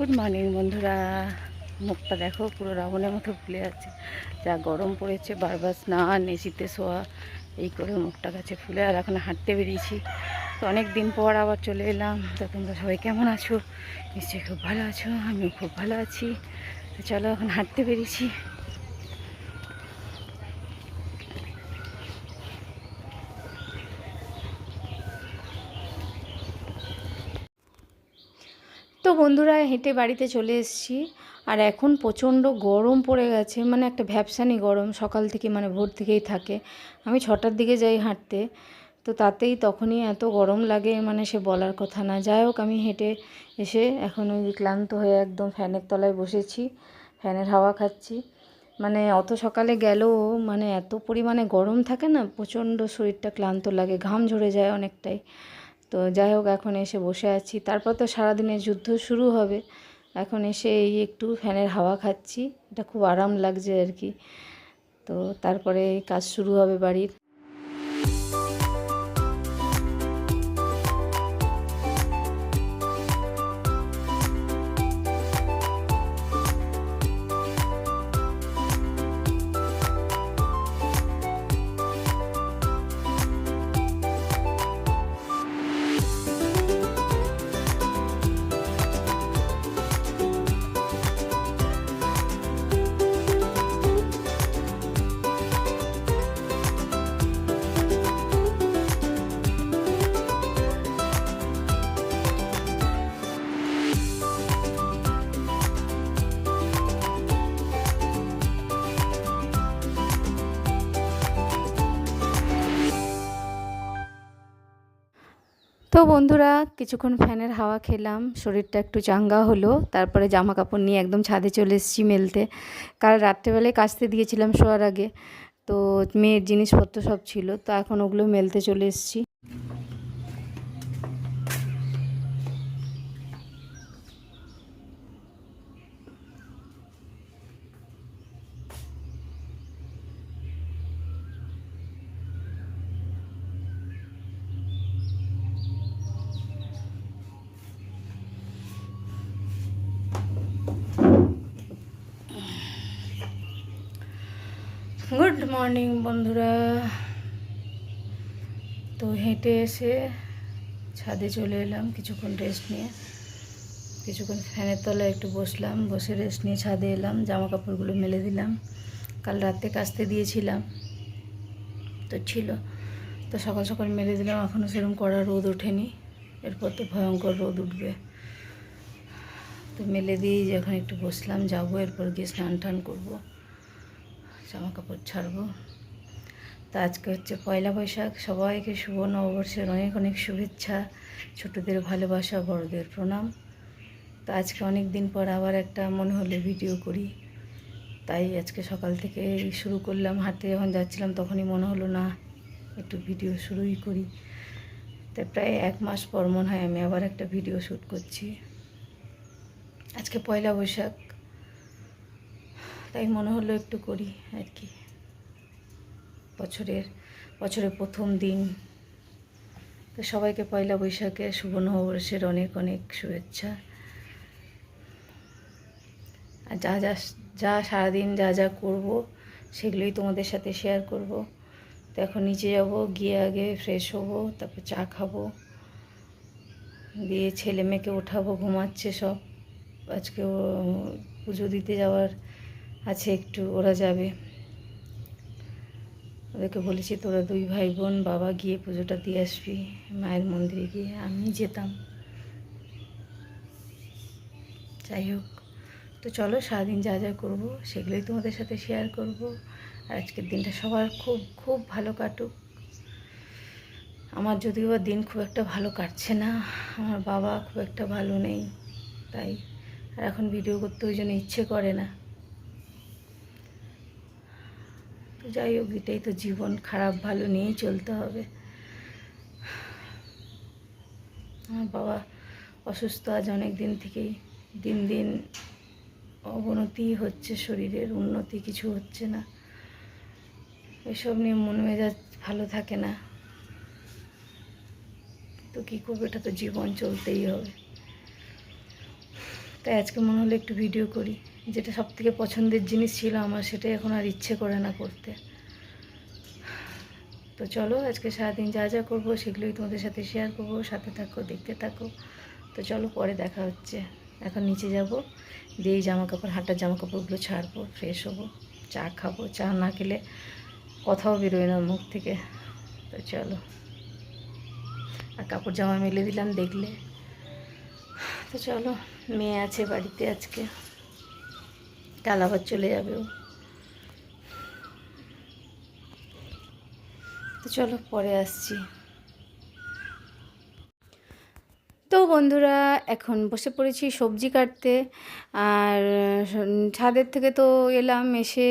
Good morning বন্ধুরা। মুখটা দেখো পুরো রাবণের মতো ফুলে আছে, যা গরম পড়েছে। বারবার স্নান, এসিতে শোয়া, এই করে মুখটা কাছে ফুলে। আর এখন হাঁটতে বেরিয়েছি, তো অনেক দিন পর আবার চলে এলাম। তো তোমরা সবাই কেমন আছো? নিশ্চয়ই খুব ভালো আছো, আমিও খুব ভালো আছি। তো চলো এখন হাঁটতে বেরিয়েছি। তো বন্ধুরা, হেঁটে বাড়িতে চলে এসেছি। আর এখন প্রচণ্ড গরম পড়ে গেছে, মানে একটা ভ্যাপসানি গরম সকাল থেকে, মানে ভোর থেকেই থাকে। আমি 6টার দিকে যাই হাঁটতে, তো তাতেই তখনই এত গরম লাগে, মানে সে বলার কথা না। যাই হোক, আমি হেঁটে এসে এখন ওই ক্লান্ত হয়ে একদম ফ্যানের তলায় বসেছি, ফ্যানের হাওয়া খাচ্ছি। মানে অত সকালে গেলেও মানে এত পরিমাণে গরম থাকে না, প্রচণ্ড শরীরটা ক্লান্ত লাগে, ঘাম ঝরে যায় অনেকটাই। তো যাই হোক, এখন এসে বসে আছি। তারপর তো সারাদিনের যুদ্ধ শুরু হবে। এখন এসে এই একটু ফ্যানের হাওয়া খাচ্ছি, এটা খুব আরাম লাগছে আর কি। তো তারপরে কাজ শুরু হবে বাড়ির। তো বন্ধুরা, কিছুক্ষণ ফ্যানের হাওয়া খেলাম, শরীরটা একটু চাঙ্গা হলো। তারপরে জামা কাপড় নিয়ে একদম ছাদে চলে এসেছি মেলতে। কাল রাত্রেবেলায় কাচতে দিয়েছিলাম শোয়ার আগে, তো মেয়ের জিনিসপত্র সব ছিল, তো এখন ওগুলো মেলতে চলে এসেছি। গুড মর্নিং বন্ধুরা। তো হেঁটে এসে ছাদে চলে এলাম, কিছুক্ষণ রেস্ট নিয়ে, কিছুক্ষণ ফ্যানের তলায় একটু বসলাম, বসে রেস্ট নিয়ে ছাদে এলাম। জামা কাপড়গুলো মেলে দিলাম, কাল রাতে কাচতে দিয়েছিলাম তো ছিল, তো সকাল সকাল মেলে দিলাম। এখনও সেরকম কড়া রোদ ওঠেনি, এরপর তো ভয়ঙ্কর রোদ উঠবে। তো মেলে দিয়েই যখন একটু বসলাম, যাবো এরপর গিয়ে স্নান টান করবো, জামা কাপড় ছাড়বো। তো আজকে হচ্ছে পয়লা বৈশাখ, সবাইকে শুভ নববর্ষের অনেক অনেক শুভেচ্ছা। ছোটদের ভালোবাসা, বড়দের প্রণাম। তো আজকে অনেক দিন পর আবার একটা মনে হলো ভিডিও করি, তাই আজকে সকাল থেকে শুরু করলাম। হাঁটতে যখন যাচ্ছিলাম তখনই মনে হলো না, একটু ভিডিও শুরুই করি। তো প্রায় 1 মাস পর মনে হয় আমি আবার একটা ভিডিও শ্যুট করছি। আজকে পয়লা বৈশাখ, তাই মনে হলো একটু করি আর কি। বছরের প্রথম দিন, তো সবাইকে পয়লা বৈশাখে শুভ নববর্ষের অনেক অনেক শুভেচ্ছা। আর যা যা যা সারাদিন যা যা করবো সেগুলোই তোমাদের সাথে শেয়ার করব। তো এখন নিচে যাব, গিয়ে আগে ফ্রেশ হব, তারপর চা খাবো, দিয়ে ছেলে মেয়েকে ওঠাবো, ঘুমাচ্ছে সব। আজকে পুজো দিতে যাওয়ার আছে একটু, ওরা যাবে। ওদেরকে বলেছি তোরা 2 ভাই বোন বাবা গিয়ে পুজোটা দিয়ে আসবি মায়ের মন্দিরে গিয়ে, আমি যেতাম। যাই হোক, তো চলো সারাদিন যা যা করবো সেগুলোই তোমাদের সাথে শেয়ার করব। আর আজকের দিনটা সবার খুব খুব ভালো কাটুক। আমার যদিও বা দিন খুব একটা ভালো কাটছে না, আমার বাবা খুব একটা ভালো নেই, তাই আর এখন ভিডিও করতে ওই জন্য ইচ্ছে করে না। তো যাই হোক, এটাই তো জীবন, খারাপ ভালো নিয়েই চলতে হবে। আমার বাবা অসুস্থ আজ অনেক দিন থেকেই, দিন দিন অবনতি হচ্ছে, শরীরের উন্নতি কিছু হচ্ছে না। এসব নিয়ে মন মেজাজ ভালো থাকে না, তো কী করবো, এটা তো জীবন, চলতেই হবে। তাই আজকে মনে হলো একটু ভিডিও করি। যেটা সবথেকে পছন্দের জিনিস ছিল আমার, সেটাই এখন আর ইচ্ছে করে না করতে। তো চলো, আজকে সারাদিন যা যা করবো সেগুলোই তোমাদের সাথে শেয়ার করবো। সাথে থাকো, দেখতে থাকো। তো চলো, পরে দেখা হচ্ছে। এখন নিচে যাব, দিয়ে জামা কাপড়, হাঁটার জামা কাপড়গুলো ছাড়বো, ফ্রেশ হবো, চা খাবো। চা না খেলে কথাও বেরোয় না মুখ থেকে। তো চলো, আর কাপড় জামা মেলে দিলাম দেখলে। তো চলো, মেয়ে আছে বাড়িতে আজকে, কাল আবার চলে যাবে ও। তো চলো, পরে আসছি। তো বন্ধুরা, এখন বসে পড়েছি সবজি কাটতে। আর ছাদের থেকে তো এলাম, এসে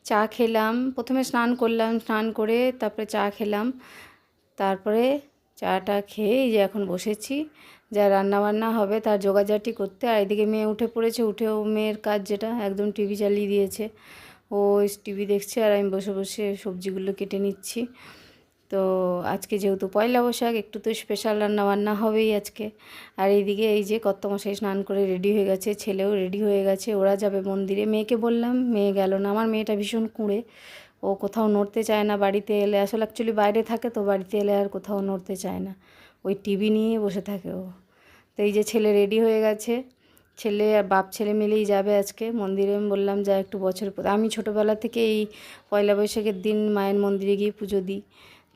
চা খেলাম। প্রথমে স্নান করলাম, স্নান করে তারপরে চা খেলাম। তারপরে চাটা খেয়ে এই যে এখন বসেছি, যা রান্নাবান্না হবে তার জোগাড়জাটি করতে। আর এদিকে মেয়ে উঠে পড়েছে, উঠেও মেয়ের কাজ যেটা একদম টিভি চালিয়ে দিয়েছে, ও টিভি দেখছে আর আমি বসে বসে সবজিগুলো কেটে নিচ্ছি। তো আজকে যেহেতু পয়লা বৈশাখ, একটু তো স্পেশাল রান্নাবান্না হবেই আজকে। আর এইদিকে এই যে কর্তামশাই স্নান করে রেডি হয়ে গেছে, ছেলেও রেডি হয়ে গেছে, ওরা যাবে মন্দিরে। মেয়েকে বললাম, মেয়ে গেল না। আমার মেয়েটা ভীষণ কুঁড়ে, ও কোথাও নড়তে চায় না বাড়িতে এলে। আসলে অ্যাকচুয়ালি বাইরে থাকে, তো বাড়িতে এলে আর কোথাও নড়তে চায় না, ওই টিভি নিয়ে বসে থাকে ও। তো এই যে ছেলে রেডি হয়ে গেছে, ছেলে আর বাপ ছেলে মিলেই যাবে আজকে মন্দিরে। আমি বললাম যা, একটু বছর পর। আমি ছোটোবেলা থেকে এই পয়লা বৈশাখের দিন মায়ের মন্দিরে গিয়ে পুজো দিই,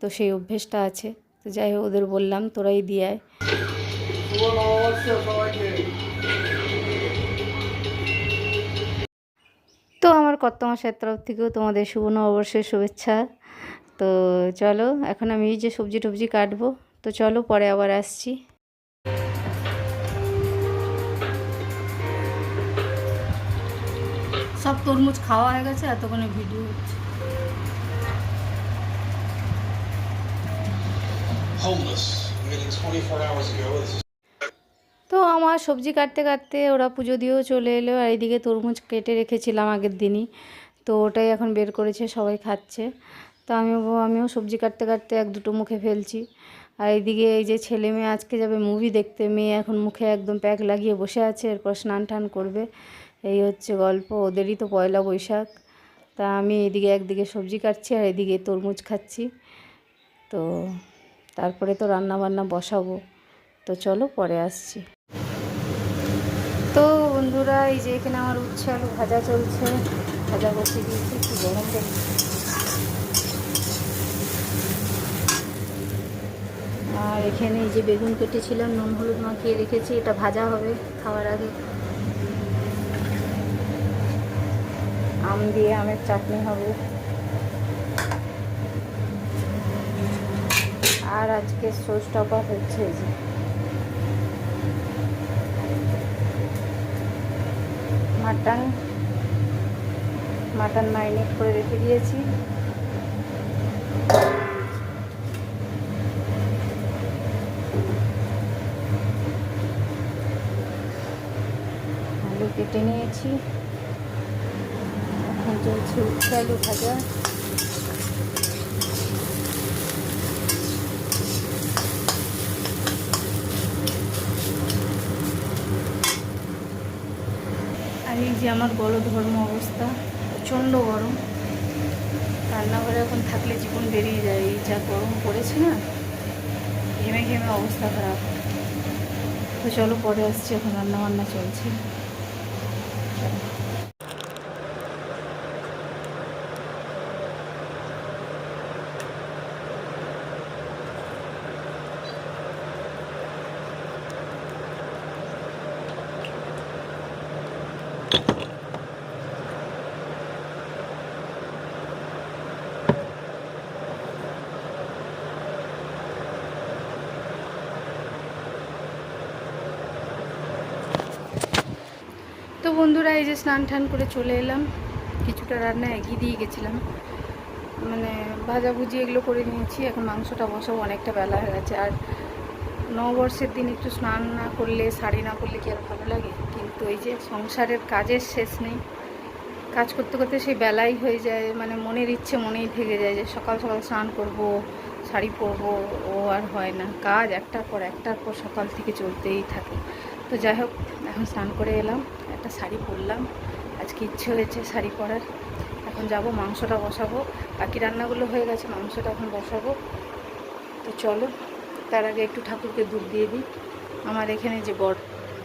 তো সেই অভ্যেসটা আছে। তো যাই হোক, ওদের বললাম তোরাই দিয়ে আয়। তো আমার কর্তামশাইয়ের তরফ থেকেও তোমাদের শুভ নববর্ষের শুভেচ্ছা। তো চলো, এখন আমি এই যে সবজি টবজি কাটবো। তো চলো, পরে আবার আসছি। সব তরমুজ খাওয়া হয়ে গেছে, এতক্ষণে ভিডিও হচ্ছে। তো আমার সবজি কাটতে কাটতে ওরা পুজো দিয়েও চলে এলো। আর এইদিকে তরমুজ কেটে রেখেছিলাম আগের দিনই, তো ওটাই এখন বের করেছে, সবাই খাচ্ছে। তো আমিও সবজি কাটতে কাটতে এক দুটো মুখে ফেলছি। আর এইদিকে এই যে ছেলে মেয়ে আজকে যাবে মুভি দেখতে, মেয়ে এখন মুখে একদম প্যাক লাগিয়ে বসে আছে, এরপর স্নান টান করবে। এই হচ্ছে গল্প, ওদেরই তো পয়লা বৈশাখ। তা আমি এদিকে একদিকে সবজি কাটছি আর এদিকে তরমুজ খাচ্ছি। তো তারপরে তো রান্না বান্না বসাবো। তো চলো, পরে আসছি। তো বন্ধুরা, এই যে এখানে আমার উচ্ছে আলু ভাজা চলছে, ভাজা বসিয়ে দিয়েছি, একটু গরম দেখছি। আর এখানে এই যে বেগুন কেটেছিলাম, নুন হলুদ মাখিয়ে রেখেছি, এটা ভাজা হবে খাওয়ার আগে। আম দিয়ে আমের চাটনি হবে। আর আজকে সোস টপার হচ্ছে, এই যে মাটন ম্যারিনেট করে রেখে দিয়েছি। আলু কেটে নিয়েছি, এখন চলছে উচ্ছে আলু ভাজা। আর এই যে আমার গলধর্ম অবস্থা, প্রচণ্ড গরম। রান্নাঘরে এখন থাকলে জীবন বেরিয়ে যায়, এই যা গরম পড়েছে না, ঘেমে ঘেমে অবস্থা খারাপ। তো চলো, পরে আসছি, এখন রান্নাবান্না চলছে। তো বন্ধুরা, এই যে স্নান টান করে চলে এলাম, কিছুটা রান্না এগিয়ে দিয়ে গেছিলাম, মানে ভাজাভুজি এগুলো করে নিয়েছি। এখন মাংসটা বসাবো, অনেকটা বেলা হয়ে গেছে। আর নববর্ষের দিন একটু স্নান না করলে, শাড়ি না করলে কি আর ভালো লাগে? কিন্তু এই যে সংসারের কাজের শেষ নেই, কাজ করতে করতে সেই বেলাই হয়ে যায়, মানে মনের ইচ্ছে মনেই থেকে যায় যে সকাল সকাল স্নান করব, শাড়ি পরবো, ও আর হয় না। কাজ একটার পর সকাল থেকে চলতেই থাকে। তো যাই হোক, এখন স্নান করে এলাম, একটা শাড়ি পরলাম, আজকে ইচ্ছে হয়েছে শাড়ি পরার। এখন যাব মাংসটা বসাবো, বাকি রান্নাগুলো হয়ে গেছে, মাংসটা এখন বসাবো। তো চলো, তার আগে একটু ঠাকুরকে দুধ দিয়ে দিই। আমার এখানে যে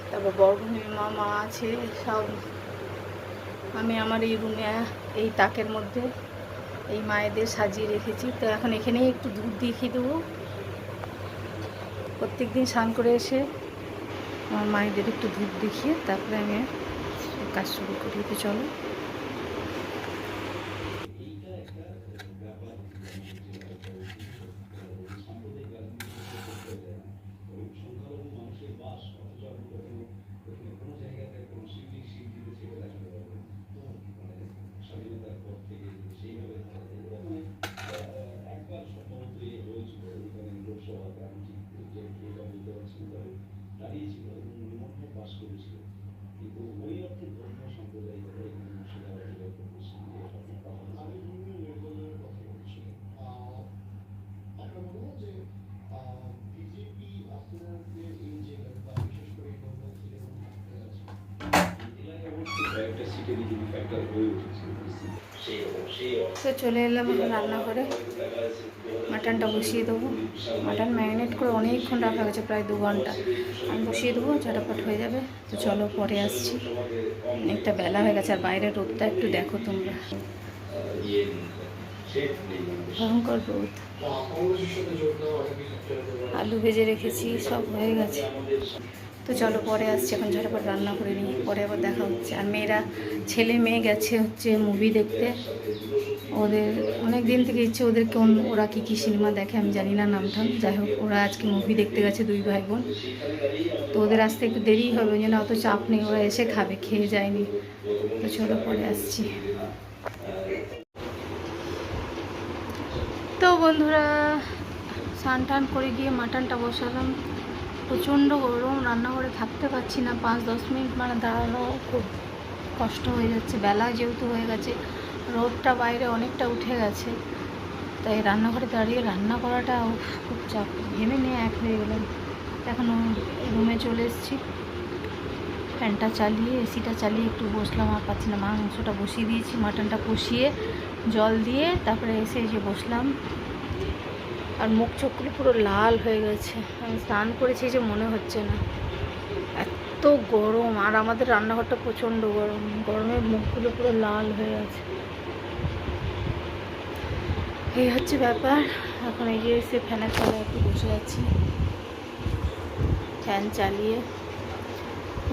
তারপর বরভূমির মা আছে সব, আমি আমার এই রুমে এই তাকের মধ্যে এই মায়েদের সাজিয়ে রেখেছি। তো এখন এখানেই একটু দুধ দেখিয়ে দেবো। প্রত্যেক দিন স্নান করে এসে আমার মায়েদের একটু ধূপ দেখিয়ে তারপরে আমি কাজ শুরু করি। তো চলো। তো চলে এলাম এখন রান্না করে, মাটনটা বসিয়ে দেবো। মাটন ম্যারিনেট করে অনেকক্ষণ রাখা গেছে, প্রায় 2 ঘন্টা। আমি বসিয়ে দেবো, ঝটাপট হয়ে যাবে। তো চলো পরে আসছি, অনেকটা বেলা হয়ে গেছে। আর বাইরের রোদটা একটু দেখো তোমরা, ভয়ঙ্কর রোদ। আলু ভেজে রেখেছি, সব হয়ে গেছে। তো চলো পরে আসছি, এখন ঝটাপট রান্না করে নিই, পরে আবার দেখা হচ্ছে। আর মেয়েরা, ছেলে মেয়ে গেছে হচ্ছে মুভি দেখতে। ওদের অনেক দিন থেকে ইচ্ছে, ওদেরকে ওরা কী কী সিনেমা দেখে আমি জানি না নামটা, যাই হোক ওরা আজকে মুভি দেখতে গেছে 2 ভাই বোন। তো ওদের আসতে একটু দেরি হবে, ওই জন্য অত চাপ নেই, ওরা এসে খাবে, খেয়ে যায়নি। তো চলো পরে আসছি। তো বন্ধুরা, স্নান টান করে গিয়ে মাটনটা বসালাম। প্রচণ্ড গরম, রান্নাঘরে থাকতে পারছি না। 5-10 মিনিট মানে দাঁড়ানো খুব কষ্ট হয়ে যাচ্ছে, বেলা যেহেতু হয়ে গেছে, রোদটা বাইরে অনেকটা উঠে গেছে। তাই রান্নাঘরে দাঁড়িয়ে রান্না করাটা খুব চাপ, ঘেমে নিয়ে এক হয়ে গেলাম। এখন রুমে চলে এসেছি, ফ্যানটা চালিয়ে এসিটা চালিয়ে একটু বসলাম, আর পাচ্ছি না। মাংসটা বসিয়ে দিয়েছি, মাটনটা কষিয়ে জল দিয়ে তারপরে এসে যে বসলাম। আর মুখ চোখগুলো পুরো লাল হয়ে গেছে, আমি স্নান করেছি যে মনে হচ্ছে না, এত গরম। আর আমাদের রান্নাঘরটা প্রচণ্ড গরম, গরমে মুখগুলো পুরো লাল হয়ে গেছে। এই হচ্ছে ব্যাপার। এখন এই যে এসে ফ্যানের তলায় একটু বসে আছি, ফ্যান চালিয়ে।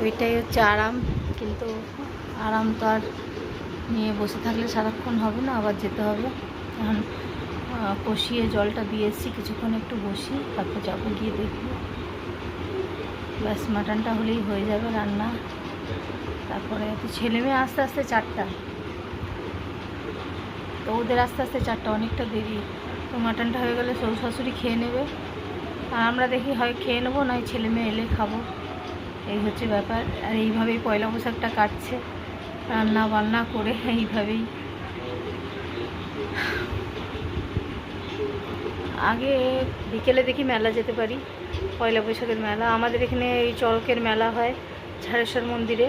ওইটাই হচ্ছে আরাম, কিন্তু আরাম তো আর নিয়ে বসে থাকলে সারাক্ষণ হবে না, আবার যেতে হবে। এখন কষিয়ে জলটা দিয়ে এসেছি, কিছুক্ষণ একটু বসি, তারপর যাবো গিয়ে দেখবো। ব্যাস মাটনটা হলেই হয়ে যাবে রান্না। তারপরে তো ছেলে মেয়ে আস্তে আস্তে 4টা, তো ওদের আস্তে আস্তে 4টা, অনেকটা দেরি। তো মাটনটা হয়ে গেলে শ্বশুর শাশুড়ি খেয়ে নেবে, আর আমরা দেখি হয় খেয়ে নেবো, নয় ছেলে মেয়ে এলে খাবো। এই হচ্ছে ব্যাপার। আর এইভাবেই পয়লা বৈশাখটা কাটছে, রান্না বান্না করে এইভাবেই। আগে বিকেলে দেখি মেলা যেতে পারি, পয়লা বৈশাখের মেলা। আমাদের এখানে এই চড়কের মেলা হয় ঝাড়েশ্বর মন্দিরে,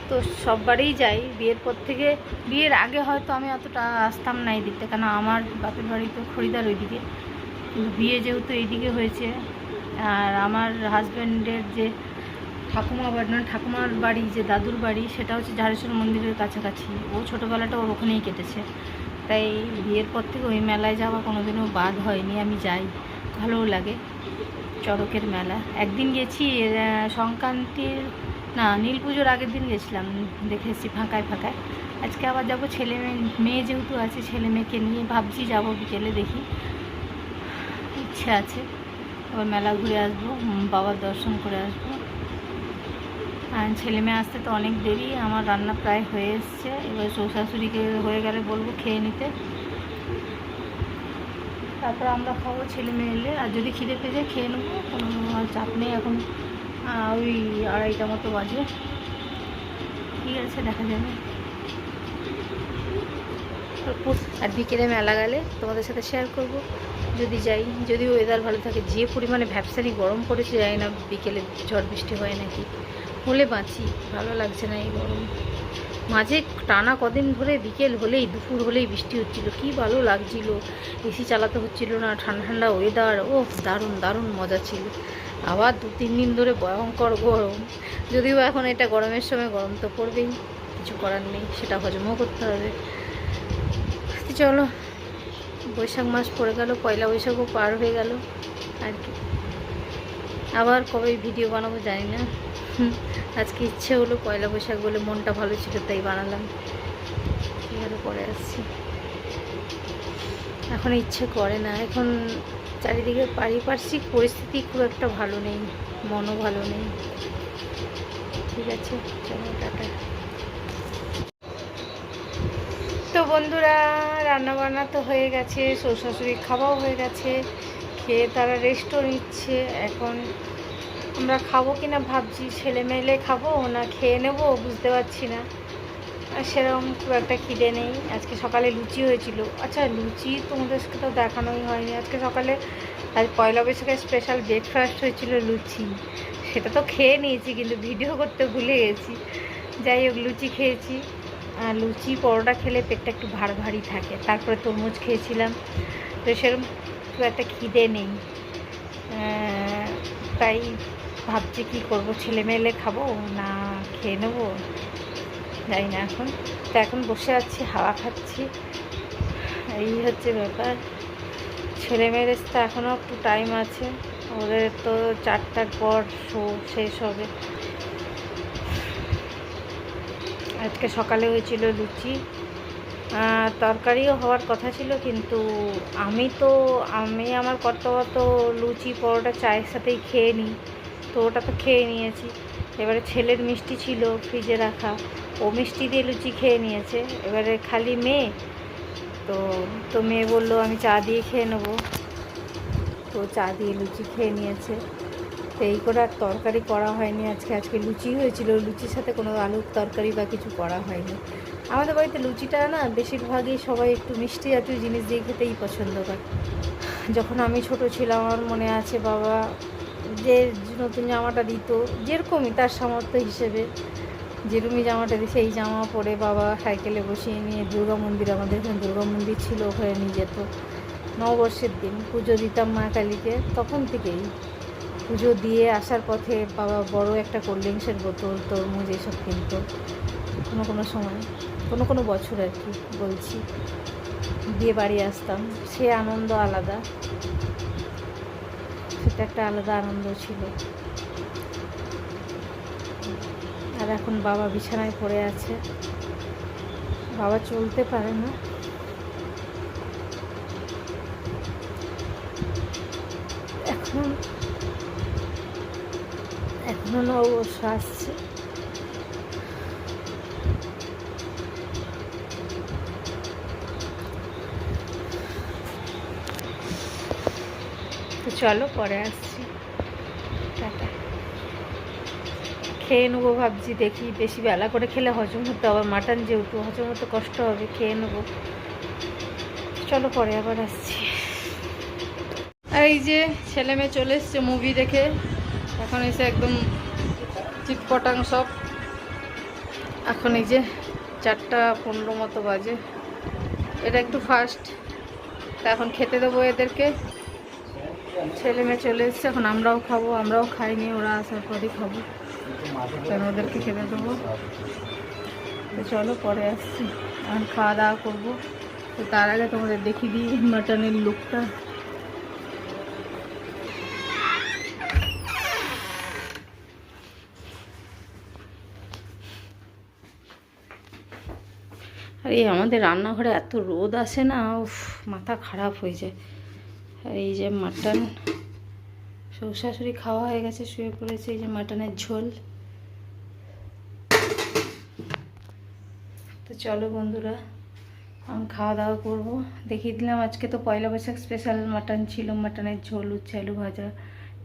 তো সববারেই যাই। বিয়ের পর থেকে, বিয়ের আগে হয়তো আমি অতটা আসতাম না এই দিকটা, কেন আমার বাপের বাড়ি তো খরিদার ওইদিকে। কিন্তু বিয়ে যেহেতু এইদিকে হয়েছে, আর আমার হাজব্যান্ডের যে ঠাকুমার বাড়ি, যে দাদুর বাড়ি, সেটা হচ্ছে ঝাড়েশ্বর মন্দিরের কাছাকাছি। ও ছোটোবেলাটা ওর ওখানেই কেটেছে, তাই বিয়ের পর থেকে ওই মেলায় যাওয়া কোনোদিনও বাদ হয়নি, আমি যাই, ভালোও লাগে। চড়কের মেলা একদিন গেছি, সংক্রান্তির না নীল পুজোর আগের দিন গেছিলাম, দেখে এসেছি ফাঁকায় ফাঁকায়। আজকে আবার যাব, ছেলে মেয়ে যেহেতু আছে, ছেলে মেয়েকে নিয়ে ভাবছি যাব, বিকেলে দেখি, ইচ্ছে আছে। আবার মেলা ঘুরে আসবো, বাবার দর্শন করে আসবো। আর ছেলে মেয়ে আসতে তো অনেক দেরি, আমার রান্না প্রায় হয়ে এসছে। এবার শ্বশুর শাশুড়িকে হয়ে গেলে বলবো খেয়ে নিতে, তারপর আমরা খাবো ছেলে মেয়ে এলে। আর যদি খিদে পেয়ে যায় খেয়ে নেবো, কোনো চাপ নেই। এখন ওই 2:30 মতো বাজে, ঠিক আছে, দেখা যাবে। আর বিকেলে মেলা গেলে তোমাদের সাথে শেয়ার করব, যদি যাই, যদি ওয়েদার ভালো থাকে। যে পরিমাণে ভ্যাপসারি গরম পড়েছে, জানি না বিকেলে ঝড় বৃষ্টি হয় নাকি। হলে বাঁচি, ভালো লাগছে না এই গরম। মাঝে টানা কদিন ধরে বিকেল হলেই দুপুর হলেই বৃষ্টি হচ্ছিল, কি ভালো লাগছিল। এসি চালাতে হচ্ছিল না, ঠান্ডা ঠান্ডা ওয়েদার, ও দারুণ দারুণ মজা ছিল। আবার 2-3 দিন ধরে ভয়ঙ্কর গরম। যদিও এখন এটা গরমের সময়, গরম তো পড়বেই, কিছু করার নেই, সেটা হজমও করতে হবে। চলো, বৈশাখ মাস পড়ে গেল, পয়লা বৈশাখও পার হয়ে গেল আর কি। আবার কবে ভিডিও বানাবো জানি না। আজকে ইচ্ছে হলো, পয়লা বৈশাখ বলে মনটা ভালো ছিল তাই বানালাম। এবারে পরে আসছি, এখন ইচ্ছে করে না। এখন চারিদিকে পারিপার্শ্বিক পরিস্থিতি খুব একটা ভালো নেই, মনও ভালো নেই। ঠিক আছে, চলো টাটা। তো বন্ধুরা, রান্নাবান্না তো হয়ে গেছে, শ্বশুর শাশুড়ি খাওয়াও হয়ে গেছে, খেয়ে তারা রেস্টও নিচ্ছে। এখন আমরা খাবো কিনা ভাবছি, ছেলে মেলে খাবো না খেয়ে নেবো বুঝতে পারছি না। আর সেরকম খুব একটা খিদে নেই। আজকে সকালে লুচি হয়েছিল। আচ্ছা, লুচি তোমাদেরকে তো দেখানোই হয়নি। আজকে সকালে, আজ পয়লা বৈশাখের স্পেশাল ব্রেকফাস্ট হয়েছিল লুচি। সেটা তো খেয়ে নিয়েছি, কিন্তু ভিডিও করতে ভুলে গেছি। যাই হোক, লুচি খেয়েছি। লুচি পরোটা খেলে পেটটা একটু ভারী থাকে। তারপরে তরমুজ খেয়েছিলাম। তো সেরকম খুব একটা খিদে নেই, তাই ভাবছি কী করবো, ছেলে মেলে খাবো না খেয়ে নেবো জানি না। এখন তো এখন বসে আছি, হাওয়া খাচ্ছি, এই হচ্ছে ব্যাপার। ছেলে মেয়েদের তো এখনও একটু টাইম আছে, ওদের তো 4টার পর শো শেষ হবে। আজকে সকালে হয়েছিল লুচি, তরকারিও হওয়ার কথা ছিল, কিন্তু আমি আমার কর্তব্য তো লুচি পরোটা চায়ের সাথেই খেয়ে নিই, তো ওটা তো খেয়ে নিয়েছি। এবারে ছেলের মিষ্টি ছিল ফ্রিজে রাখা, ও মিষ্টি দিয়ে লুচি খেয়ে নিয়েছে। এবারে খালি মেয়ে, তো মেয়ে বললো আমি চা দিয়ে খেয়ে নেবো, তো চা দিয়ে লুচি খেয়ে নিয়েছে। তো এই করে আর তরকারি করা হয়নি আজকে লুচি হয়েছিল, লুচির সাথে কোনো আলুর তরকারি বা কিছু করা হয়নি। আমাদের বাড়িতে লুচিটা না বেশিরভাগই সবাই একটু মিষ্টি জাতীয় জিনিস দিয়ে খেতেই পছন্দ করে। যখন আমি ছোট ছিলাম, আমার মনে আছে বাবা যে নতুন জামাটা দিত, যেরকমই তার সামর্থ্য হিসেবে যেরকমই জামাটা দিই, সেই জামা পরে বাবা সাইকেলে বসিয়ে নিয়ে দুর্গা মন্দির, আমাদের এখানে দুর্গা মন্দির ছিল, ওখানে নিয়ে যেত। নববর্ষের দিন পুজো দিতাম মা কালীকে, তখন থেকেই পুজো দিয়ে আসার পথে বাবা বড় একটা কোল্ড ড্রিঙ্কসের বোতল, তরমুজ এসব কিনতো। কোনো সময়, কোনো বছর আর কি বলছি, দিয়ে বাড়ি আসতাম। সে আনন্দ আলাদা, সেটা একটা আলাদা আনন্দ ছিল। আর এখন বাবা বিছানায় পড়ে আছে, বাবা চলতে পারে না। এখনো অবশ্য আসছে। তো চলো পরে আসছি, টাটা। খেয়ে নেবো ভাবছি, দেখি বেশি বেলা করে খেলে হজম হতে, আবার মাটন যেহেতু হজম হতে কষ্ট হবে, খেয়ে নেবো। চলো পরে আবার আসছি। এই যে ছেলে মেয়ে চলে এসছে মুভি দেখে, এখন এসে একদম চিটপটাং সব। এখন এই যে 4:15 মতো বাজে, এটা একটু ফাস্ট, তা এখন খেতে দেবো এদেরকে। ছেলে মেয়ে চলে এসছে, এখন আমরাও খাবো, আমরাও খাইনি, ওরা আসার পরই খাবো, কারণ ওদেরকে খেতে দেবো। তো চলো পরে আসছি, এখন খাওয়া দাওয়া করবো। তো তার আগে তোমাদের দেখিয়ে দিই মাটনের লুকটা। আর এই আমাদের রান্নাঘরে এত রোদ আসে না, উফ মাথা খারাপ হয়ে যায়। আর এই যে মাটন, শ্বশুর শাশুড়ি খাওয়া হয়ে গেছে, শুয়ে পড়েছে। এই যে মাটনের ঝোল। তো চলো বন্ধুরা, আমি খাওয়া দাওয়া করবো। দেখিয়ে দিলাম আজকে তো পয়লা বৈশাখ স্পেশাল মাটন ছিল, মাটনের ঝোল, উচ্ছে আলু ভাজা,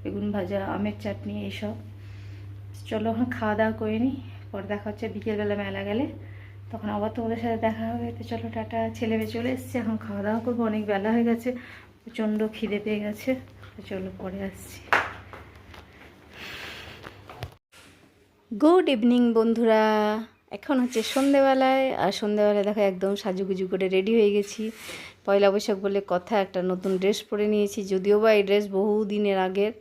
বেগুন ভাজা, আমের চাটনি, এইসব। চলো এখন খাওয়া দাওয়া করে নিই, পরে দেখা হচ্ছে বিকেলবেলা মেলা গেলে, তখন আবার তোমাদের সাথে দেখা হবে। তো চলো টাটা। ছেলে মেয়ে চলে এসছে, এখন খাওয়া দাওয়া করবো, অনেক বেলা হয়ে গেছে, প্রচণ্ড খিদে পেয়ে গেছে। তো চলো পরে আসছি। গুড ইভিনিং বন্ধুরা। এখন হচ্ছে সন্ধেবেলায়, আর সন্ধেবেলায় দেখো একদম সাজুগুজু করে রেডি হয়ে গেছি। পয়লা বৈশাখ বলে কথা, একটা নতুন ড্রেস পরে নিয়েছি। যদিও বা এই ড্রেস বহু দিনের আগের,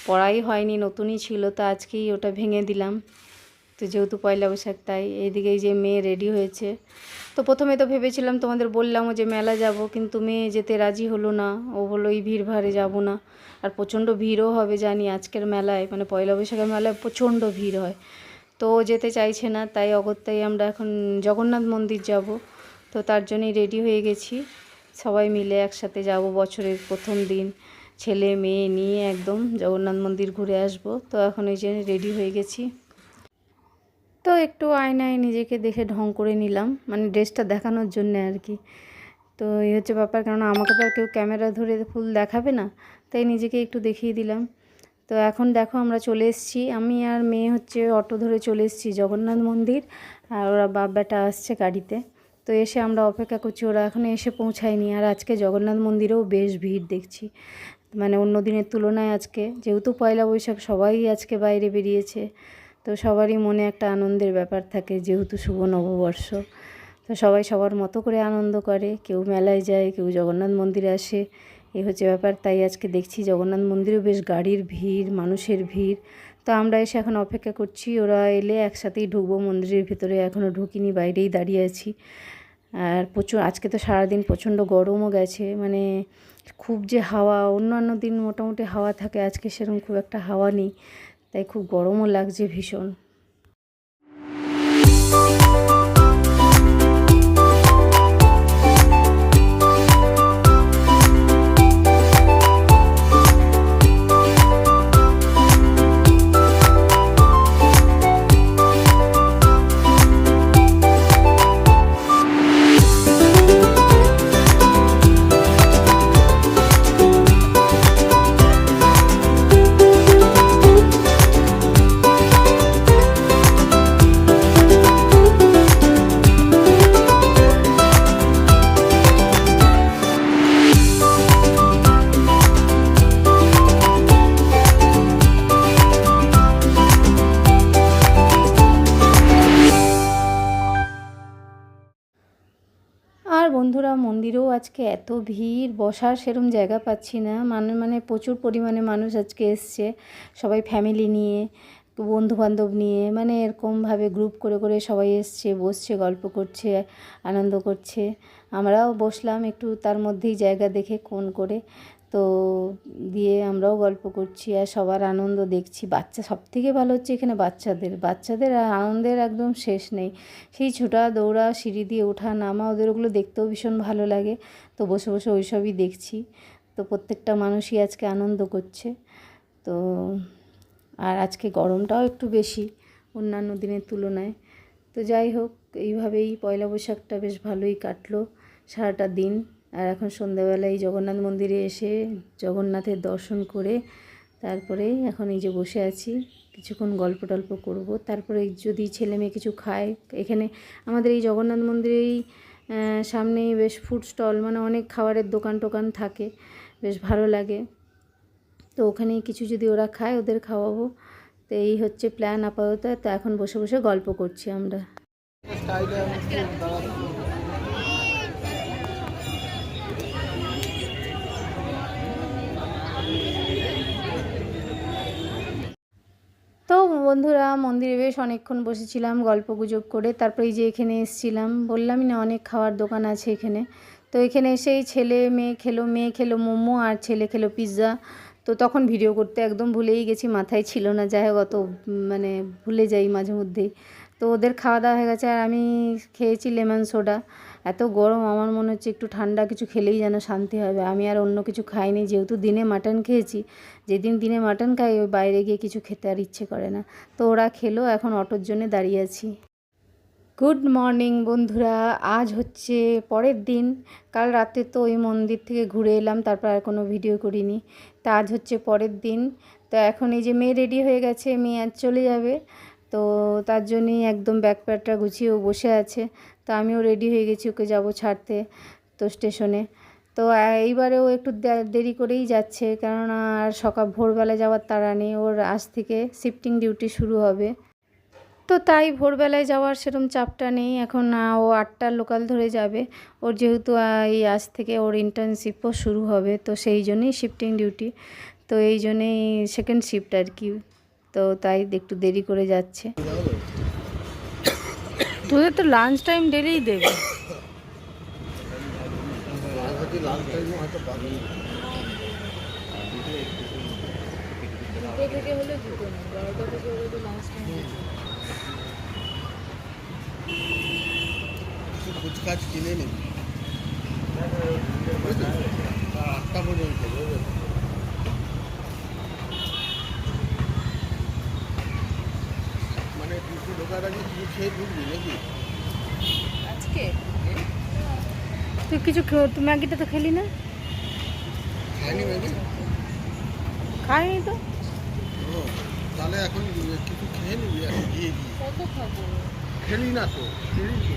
পরাই হয়নি, নতুনই ছিল, তো আজকেই ওটা ভেঙে দিলাম। তো যেহেতু পয়লা বৈশাখ, তাই এইদিকে এই যে মেয়ে রেডি হয়েছে। তো প্রথমে তো ভেবেছিলাম, তোমাদের বললামও যে মেলা যাব, কিন্তু মেয়ে যেতে রাজি হলো না। ও বললো এই ভিড় ভাড়ে যাবো না, আর প্রচণ্ড ভিড়ও হবে জানি আজকের মেলায়, মানে পয়লা বৈশাখের মেলায় প্রচণ্ড ভিড় হয়। তো যেতে চাইছে না, তাই অগত্যাই আমরা এখন জগন্নাথ মন্দির যাব। তো তার জন্যই রেডি হয়ে গেছি, সবাই মিলে একসাথে যাব বছরের প্রথম দিন, ছেলে মেয়ে নিয়ে একদম জগন্নাথ মন্দির ঘুরে আসব। তো এখন এই যে রেডি হয়ে গেছি। তো একটু আয়নায় নিজেকে দেখে ঢং করে নিলাম, মানে ড্রেসটা দেখানোর জন্য আর কি। তো এই হচ্ছে ব্যাপার, কারণ আমাকে তো আর কেউ ক্যামেরা ধরে ফুল দেখাবে না, তাই নিজেকে একটু দেখিয়ে দিলাম। তো এখন দেখো আমরা চলে এসেছি, আমি আর মেয়ে হচ্ছে অটো ধরে চলে এসেছি জগন্নাথ মন্দির, আর ওরা বাপ বেটা আসছে গাড়িতে। তো এসে আমরা অপেক্ষা করছি, ওরা এখনও এসে পৌঁছায়নি। আর আজকে জগন্নাথ মন্দিরেও বেশ ভিড় দেখছি, মানে অন্য দিনের তুলনায় আজকে, যেহেতু পয়লা বৈশাখ, সবাই আজকে বাইরে বেরিয়েছে। তো সবারই মনে একটা আনন্দের ব্যাপার থাকে, যেহেতু শুভ নববর্ষ। তো সবাই সবার মতো করে আনন্দ করে, কেউ মেলায় যায়, কেউ জগন্নাথ মন্দিরে আসে, এই হচ্ছে ব্যাপার। তাই আজকে দেখছি জগন্নাথ মন্দিরেও বেশ গাড়ির ভিড়, মানুষের ভিড়। তো আমরা এসে এখন অপেক্ষা করছি, ওরা এলে একসাথেই ঢুকবো মন্দিরের ভিতরে। এখনও ঢুকিনি, বাইরেই দাঁড়িয়ে আছি। আর প্রচুর আজকে তো সারাদিন প্রচণ্ড গরমও গেছে, মানে খুব যে হাওয়া, অন্যান্য দিন মোটামুটি হাওয়া থাকে, আজকে সেরকম খুব একটা হাওয়া নেই, তাই খুব গরমও লাগছে ভীষণ। আর বন্ধুরা, মন্দিরেও আজকে এত ভিড়, বসার সেরম জায়গা পাচ্ছি না, মানে প্রচুর পরিমাণে মানুষ আজকে এসছে। সবাই ফ্যামিলি নিয়ে, বন্ধুবান্ধব নিয়ে, মানে এরকমভাবে গ্রুপ করে করে সবাই এসছে, বসছে, গল্প করছে, আনন্দ করছে। আমরাও বসলাম একটু তার মধ্যেই জায়গা দেখে কোণ করে। তো দিয়ে আমরাও গল্প করছি আর সবার আনন্দ দেখছি। বাচ্চা সবথেকে ভালো হচ্ছে এখানে বাচ্চাদের আনন্দের একদম শেষ নেই। সেই ছোটা দৌড়া, সিঁড়ি দিয়ে ওঠা নামা, ওদের ওগুলো দেখতেও ভীষণ ভালো লাগে। তো বসে বসে ওই সবই দেখছি। তো প্রত্যেকটা মানুষই আজকে আনন্দ করছে। তো আর আজকে গরমটাও একটু বেশি অন্যান্য দিনের তুলনায়। তো যাই হোক, এইভাবেই পয়লা বৈশাখটা বেশ ভালোই কাটলো সারাটা দিন। আর এখন সন্ধ্যাবেলায় জগন্নাথ মন্দিরে এসে জগন্নাথের দর্শন করে তারপরে এখন এই যে বসে আছি, কিছুক্ষণ গল্প টল্প করবো। তারপরে যদি ছেলে মেয়ে কিছু খায়, এখানে আমাদের এই জগন্নাথ মন্দিরেই সামনেই বেশ ফুড স্টল, মানে অনেক খাবারের দোকান টোকান থাকে, বেশ ভালো লাগে। তো ওখানেই কিছু যদি ওরা খায়, ওদের খাওয়াবো। তো এই হচ্ছে প্ল্যান আপাতত। তো এখন বসে বসে গল্প করছি আমরা। তো বন্ধুরা, মন্দিরে বেশ অনেকক্ষণ বসেছিলাম গল্প গুজব করে। তারপরে এই যে এখানে এসেছিলাম, বললামই না অনেক খাওয়ার দোকান আছে এখানে। তো এখানে এসেই ছেলে মেয়ে খেলো মোমো, আর ছেলে খেলো পিৎজা। তো তখন ভিডিও করতে একদম ভুলেই গেছি, মাথায় ছিল না। যাই হোক, অত মানে ভুলে যাই মাঝে মধ্যেই। তো ওদের খাওয়া দাওয়া হয়ে গেছে, আর আমি খেয়েছি লেমন সোডা। এত গরম, আমার মনে হচ্ছে একটু ঠান্ডা কিছু খেলেই যেন শান্তি হবে। আমি আর অন্য কিছু খাইনি, যেহেতু দিনে মাটন খেয়েছি। যেদিন দিনে মাটন খাই, ওই বাইরে গিয়ে কিছু খেতে আর ইচ্ছে করে না। তো ওরা খেলো, এখন অটোর জন্য দাঁড়িয়ে আছি। গুড মর্নিং বন্ধুরা, আজ হচ্ছে পরের দিন। কাল রাতে তো ওই মন্দির থেকে ঘুরে এলাম, তারপর আর কোনো ভিডিও করিনি। তা আজ হচ্ছে পরের দিন। তো এখন এই যে মেয়ে রেডি হয়ে গেছে, মেয়ে আজ চলে যাবে। তো তার জন্যই একদম ব্যাগপ্যাকটা গুছিয়ে ও বসে আছে। তো আমিও রেডি হয়ে গেছি, ওকে যাব ছাড়তে তো স্টেশনে। তো এইবারেও একটু দেরি করেই যাচ্ছে, কেননা আর সকাল ভোরবেলা যাওয়ার তাড়া নেই, ওর আজ থেকে শিফটিং ডিউটি শুরু হবে। তো তাই ভোরবেলায় যাওয়ার সেরকম চাপটা নেই এখন। ও 8টার লোকাল ধরে যাবে। ওর যেহেতু এই আজ থেকে ওর ইন্টার্নশিপও শুরু হবে, তো সেই জন্যই শিফটিং ডিউটি, তো এই জন্যেই সেকেন্ড শিফট আর কি। তো তাই একটু দেরি করে যাচ্ছে। তোদের তো লাঞ্চ টাইম ডেলিই দেবে। ফুচকাজ কিনে নিবি 8টা পর্যন্ত। মানে ডিউটি ঢোকার আগে কিছু খেয়ে ঢুকবি নাকি আজকে তুই কিছু তুই ম্যাগিটা তো খেলি না? খাইনি ম্যাগি? খাইনি তো। ও তাহলে এখন কিছু খেয়ে নিবি আর গিয়ে কত খাবো? খেলি না তো, খেলি তো।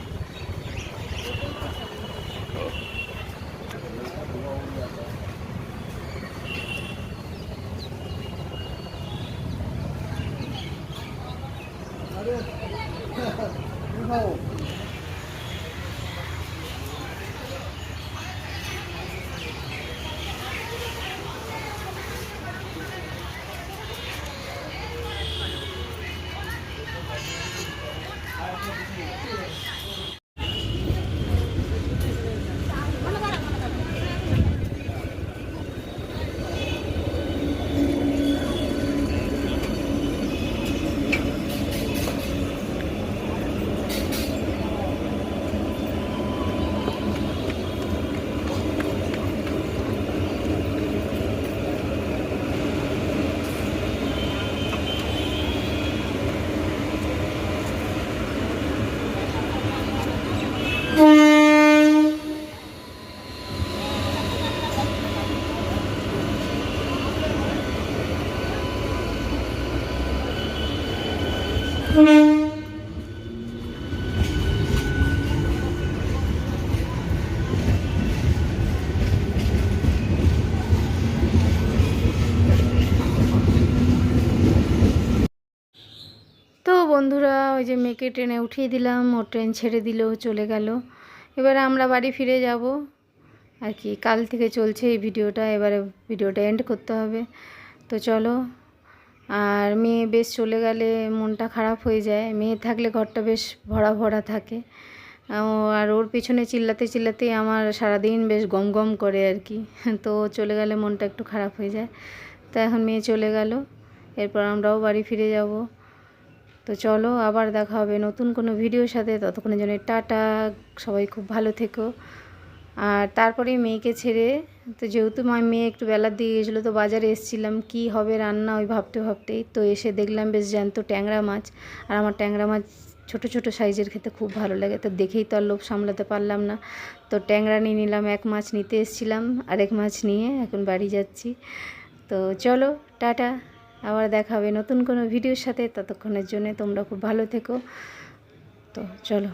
তো বন্ধুরা, ওই যে মেয়েকে ট্রেনে উঠিয়ে দিলাম, ও ট্রেন ছেড়ে দিল, চলে গেল। এবারে আমরা বাড়ি ফিরে যাব আর কি। কাল থেকে চলছে এই ভিডিওটা, এবারে ভিডিওটা এন্ড করতে হবে। তো চলো। আর মেয়ে বেশ চলে গেলে মনটা খারাপ হয়ে যায়, মেয়ে থাকলে ঘরটা বেশ ভরা ভরা থাকে। আর ওর পিছনে চিল্লাতে চিল্লাতেই আমার সারাদিন বেশ গম গম করে আর কি। তো চলে গেলে মনটা একটু খারাপ হয়ে যায়। তো এখন মেয়ে চলে গেল, এরপর আমরাও বাড়ি ফিরে যাব। তো চলো, আবার দেখা হবে নতুন কোনো ভিডিওর সাথে। ততক্ষণের জন্য টাটা, সবাই খুব ভালো থেকো। আর তারপরে মেয়েকে ছেড়ে, তো যেহেতু মেয়ে একটু বেলার দিকে গেছিলো, তো বাজারে এসেছিলাম কি হবে রান্না ওই ভাবতে ভাবতেই, তো এসে দেখলাম বেশ জ্যান্ত ট্যাংরা মাছ। আর আমার ট্যাংরা মাছ ছোট ছোট সাইজের খেতে খুব ভালো লাগে, তো দেখেই তো আর লোভ সামলাতে পারলাম না। তো ট্যাংরা নিয়ে নিলাম, এক মাছ নিতে এসেছিলাম, আরেক মাছ নিয়ে এখন বাড়ি যাচ্ছি। তো চলো টাটা, আবার দেখা হবে নতুন কোনো ভিডিওর সাথে। ততক্ষণের জন্য তোমরা খুব ভালো থেকো। তো চলো।